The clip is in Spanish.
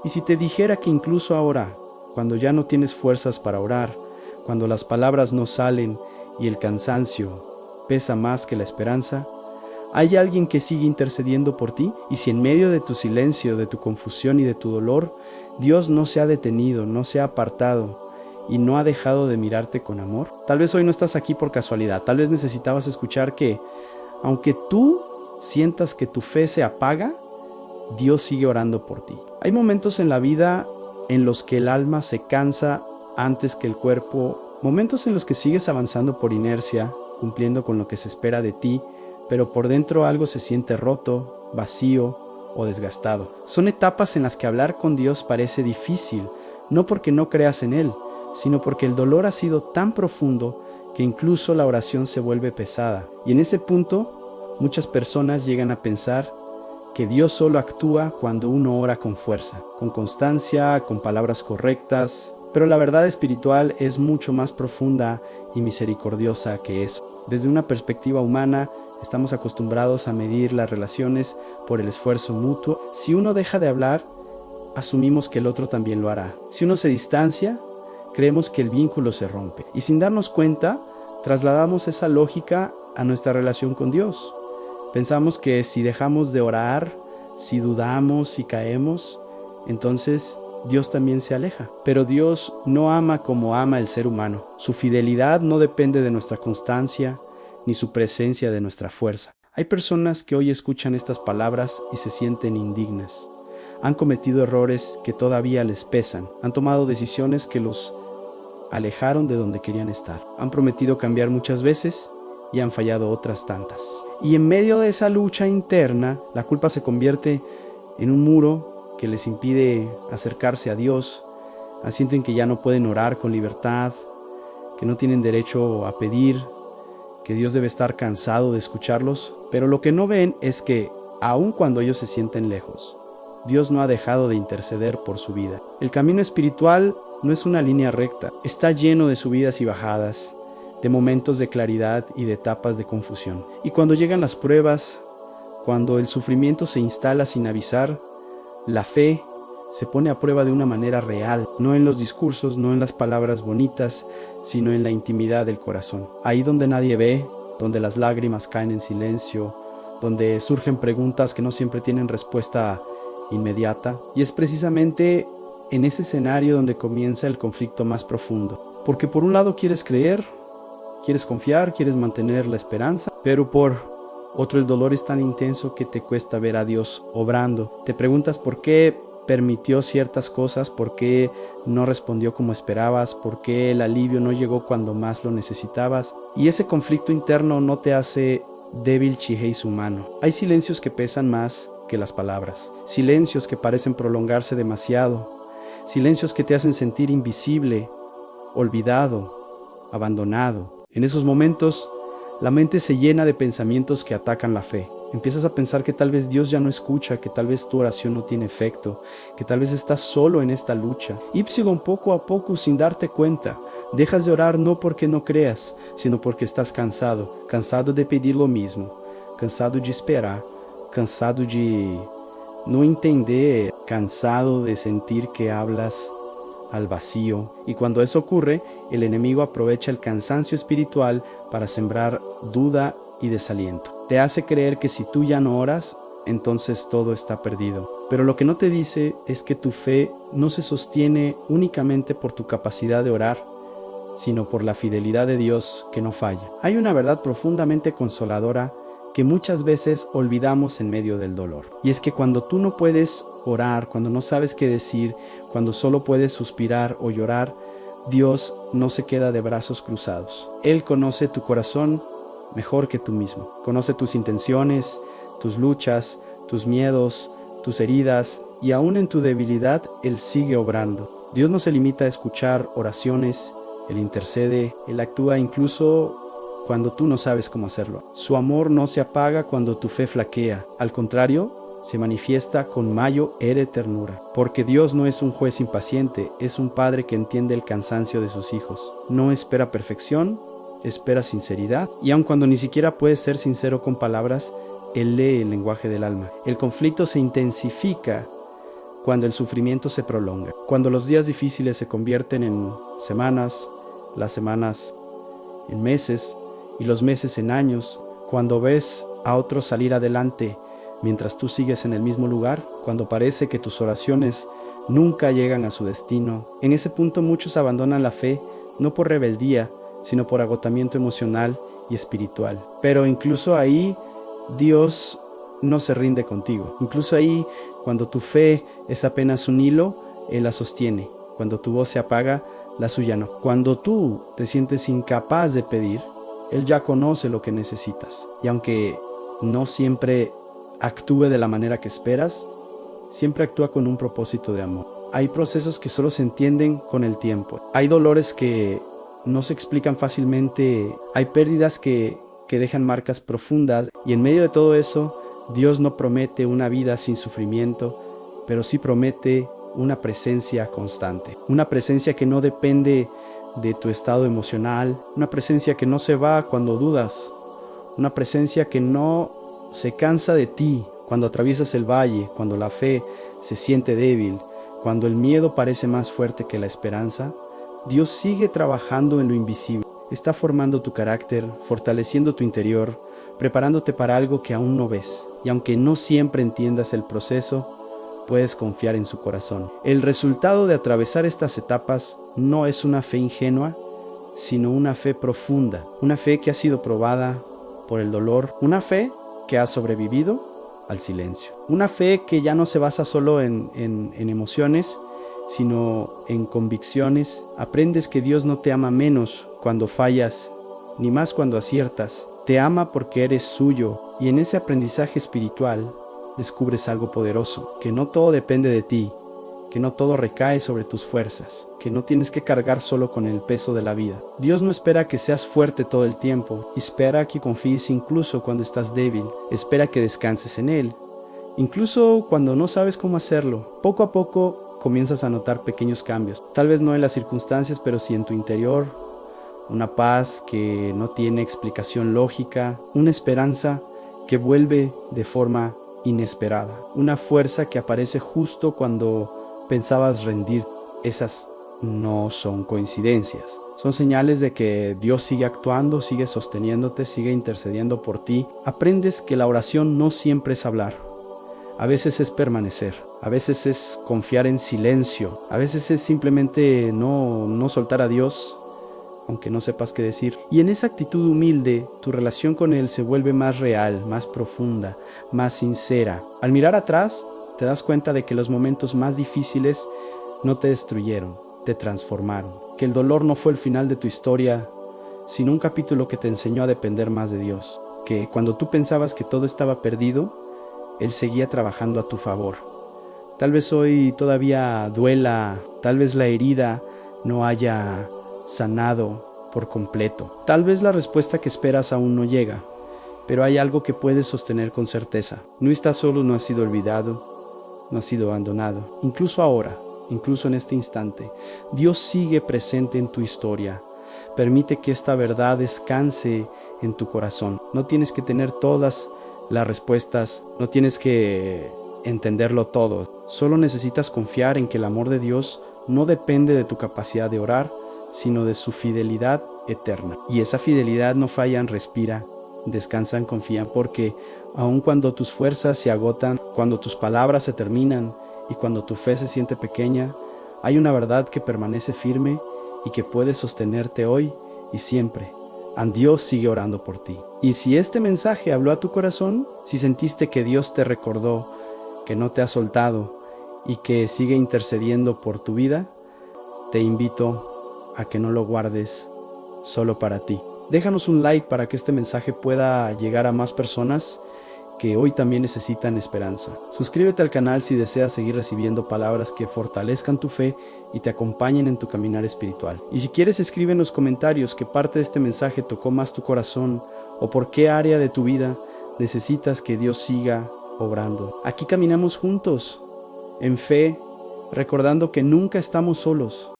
Y si te dijera que incluso ahora, cuando ya no tienes fuerzas para orar, cuando las palabras no salen y el cansancio pesa más que la esperanza, ¿hay alguien que sigue intercediendo por ti? Y si en medio de tu silencio, de tu confusión y de tu dolor, Dios no se ha detenido, no se ha apartado y no ha dejado de mirarte con amor. Tal vez hoy no estás aquí por casualidad, tal vez necesitabas escuchar que, aunque tú sientas que tu fe se apaga, Dios sigue orando por ti. Hay momentos en la vida en los que el alma se cansa antes que el cuerpo, momentos en los que sigues avanzando por inercia, cumpliendo con lo que se espera de ti, pero por dentro algo se siente roto, vacío o desgastado. Son etapas en las que hablar con Dios parece difícil, no porque no creas en Él, sino porque el dolor ha sido tan profundo que incluso la oración se vuelve pesada. Y en ese punto, muchas personas llegan a pensar que Dios solo actúa cuando uno ora con fuerza, con constancia, con palabras correctas, pero la verdad espiritual es mucho más profunda y misericordiosa que eso. Desde una perspectiva humana, estamos acostumbrados a medir las relaciones por el esfuerzo mutuo. Si uno deja de hablar, asumimos que el otro también lo hará. Si uno se distancia, creemos que el vínculo se rompe. Y sin darnos cuenta, trasladamos esa lógica a nuestra relación con Dios. Pensamos que si dejamos de orar, si dudamos, si caemos, entonces Dios también se aleja. Pero Dios no ama como ama el ser humano. Su fidelidad no depende de nuestra constancia, ni su presencia de nuestra fuerza. Hay personas que hoy escuchan estas palabras y se sienten indignas. Han cometido errores que todavía les pesan. Han tomado decisiones que los alejaron de donde querían estar. Han prometido cambiar muchas veces y han fallado otras tantas. Y en medio de esa lucha interna, la culpa se convierte en un muro que les impide acercarse a Dios. Sienten que ya no pueden orar con libertad, que no tienen derecho a pedir, que Dios debe estar cansado de escucharlos. Pero lo que no ven es que, aun cuando ellos se sienten lejos, Dios no ha dejado de interceder por su vida. El camino espiritual no es una línea recta, está lleno de subidas y bajadas, de momentos de claridad y de etapas de confusión. Y cuando llegan las pruebas, cuando el sufrimiento se instala sin avisar, la fe se pone a prueba de una manera real, no en los discursos, no en las palabras bonitas, sino en la intimidad del corazón. Ahí donde nadie ve, donde las lágrimas caen en silencio, donde surgen preguntas que no siempre tienen respuesta inmediata. Y es precisamente en ese escenario donde comienza el conflicto más profundo. Porque por un lado quieres creer, quieres confiar, quieres mantener la esperanza, pero por otro el dolor es tan intenso que te cuesta ver a Dios obrando. Te preguntas por qué permitió ciertas cosas, por qué no respondió como esperabas, por qué el alivio no llegó cuando más lo necesitabas. Y ese conflicto interno no te hace débil chihéis humano. Hay silencios que pesan más que las palabras, silencios que parecen prolongarse demasiado, silencios que te hacen sentir invisible, olvidado, abandonado. En esos momentos, la mente se llena de pensamientos que atacan la fe. Empiezas a pensar que tal vez Dios ya no escucha, que tal vez tu oración no tiene efecto, que tal vez estás solo en esta lucha. Ípsilon, poco a poco, sin darte cuenta, dejas de orar no porque no creas, sino porque estás cansado, cansado de pedir lo mismo, cansado de esperar, cansado de no entender, cansado de sentir que hablas al vacío. Y cuando eso ocurre, el enemigo aprovecha el cansancio espiritual para sembrar duda y desaliento. Te hace creer que si tú ya no oras, entonces todo está perdido. Pero lo que no te dice es que tu fe no se sostiene únicamente por tu capacidad de orar, sino por la fidelidad de Dios que no falla. Hay una verdad profundamente consoladora que muchas veces olvidamos en medio del dolor. Y es que cuando tú no puedes orar, cuando no sabes qué decir, cuando solo puedes suspirar o llorar, Dios no se queda de brazos cruzados. Él conoce tu corazón mejor que tú mismo. Conoce tus intenciones, tus luchas, tus miedos, tus heridas, y aún en tu debilidad, Él sigue obrando. Dios no se limita a escuchar oraciones, Él intercede, Él actúa incluso cuando tú no sabes cómo hacerlo. Su amor no se apaga cuando tu fe flaquea. Al contrario, se manifiesta con mayor ternura. Porque Dios no es un juez impaciente, es un padre que entiende el cansancio de sus hijos. No espera perfección, espera sinceridad. Y aun cuando ni siquiera puedes ser sincero con palabras, Él lee el lenguaje del alma. El conflicto se intensifica cuando el sufrimiento se prolonga, cuando los días difíciles se convierten en semanas, las semanas en meses y los meses en años, cuando ves a otros salir adelante mientras tú sigues en el mismo lugar, cuando parece que tus oraciones nunca llegan a su destino. En ese punto muchos abandonan la fe, no por rebeldía, sino por agotamiento emocional y espiritual. Pero incluso ahí Dios no se rinde contigo. Incluso ahí, cuando tu fe es apenas un hilo, Él la sostiene. Cuando tu voz se apaga, la suya no. Cuando tú te sientes incapaz de pedir, Él ya conoce lo que necesitas. Y aunque no siempre actúe de la manera que esperas, siempre actúa con un propósito de amor. Hay procesos que solo se entienden con el tiempo. Hay dolores que no se explican fácilmente. Hay pérdidas que dejan marcas profundas. Y en medio de todo eso, Dios no promete una vida sin sufrimiento, pero sí promete una presencia constante. Una presencia que no depende de tu estado emocional. Una presencia que no se va cuando dudas. Una presencia que no se cansa de ti cuando atraviesas el valle, cuando la fe se siente débil, cuando el miedo parece más fuerte que la esperanza. Dios sigue trabajando en lo invisible. Está formando tu carácter, fortaleciendo tu interior, preparándote para algo que aún no ves. Y aunque no siempre entiendas el proceso, puedes confiar en su corazón. El resultado de atravesar estas etapas no es una fe ingenua, sino una fe profunda. Una fe que ha sido probada por el dolor. Una fe que ha sobrevivido al silencio. Una fe que ya no se basa solo en emociones, sino en convicciones. Aprendes que Dios no te ama menos cuando fallas, ni más cuando aciertas. Te ama porque eres suyo, y en ese aprendizaje espiritual descubres algo poderoso, que no todo depende de ti, que no todo recae sobre tus fuerzas, que no tienes que cargar solo con el peso de la vida. Dios no espera que seas fuerte todo el tiempo, espera que confíes incluso cuando estás débil, espera que descanses en Él, incluso cuando no sabes cómo hacerlo. Poco a poco comienzas a notar pequeños cambios, tal vez no en las circunstancias, pero sí en tu interior, una paz que no tiene explicación lógica, una esperanza que vuelve de forma inesperada, una fuerza que aparece justo cuando pensabas rendir. Esas no son coincidencias, son señales de que Dios sigue actuando, sigue sosteniéndote, sigue intercediendo por ti. Aprendes que la oración no siempre es hablar, a veces es permanecer, a veces es confiar en silencio, a veces es simplemente no soltar a Dios, aunque no sepas qué decir. Y en esa actitud humilde, tu relación con Él se vuelve más real, más profunda, más sincera. Al mirar atrás, te das cuenta de que los momentos más difíciles no te destruyeron, te transformaron. Que el dolor no fue el final de tu historia, sino un capítulo que te enseñó a depender más de Dios. Que cuando tú pensabas que todo estaba perdido, Él seguía trabajando a tu favor. Tal vez hoy todavía duela, tal vez la herida no haya sanado por completo. Tal vez la respuesta que esperas aún no llega, pero hay algo que puedes sostener con certeza. No estás solo, no has sido olvidado, no has sido abandonado. Incluso ahora, incluso en este instante, Dios sigue presente en tu historia. Permite que esta verdad descanse en tu corazón. No tienes que tener todas las respuestas, no tienes que entenderlo todo. Solo necesitas confiar en que el amor de Dios no depende de tu capacidad de orar, sino de su fidelidad eterna. Y esa fidelidad no fallan, respira, descansan, confían, porque aun cuando tus fuerzas se agotan, cuando tus palabras se terminan y cuando tu fe se siente pequeña, hay una verdad que permanece firme y que puede sostenerte hoy y siempre. Dios sigue orando por ti. Y si este mensaje habló a tu corazón, si sentiste que Dios te recordó, que no te ha soltado y que sigue intercediendo por tu vida, te invito a que no lo guardes solo para ti. Déjanos un like para que este mensaje pueda llegar a más personas que hoy también necesitan esperanza. Suscríbete al canal si deseas seguir recibiendo palabras que fortalezcan tu fe y te acompañen en tu caminar espiritual. Y si quieres, escribe en los comentarios qué parte de este mensaje tocó más tu corazón o por qué área de tu vida necesitas que Dios siga obrando. Aquí caminamos juntos, en fe, recordando que nunca estamos solos.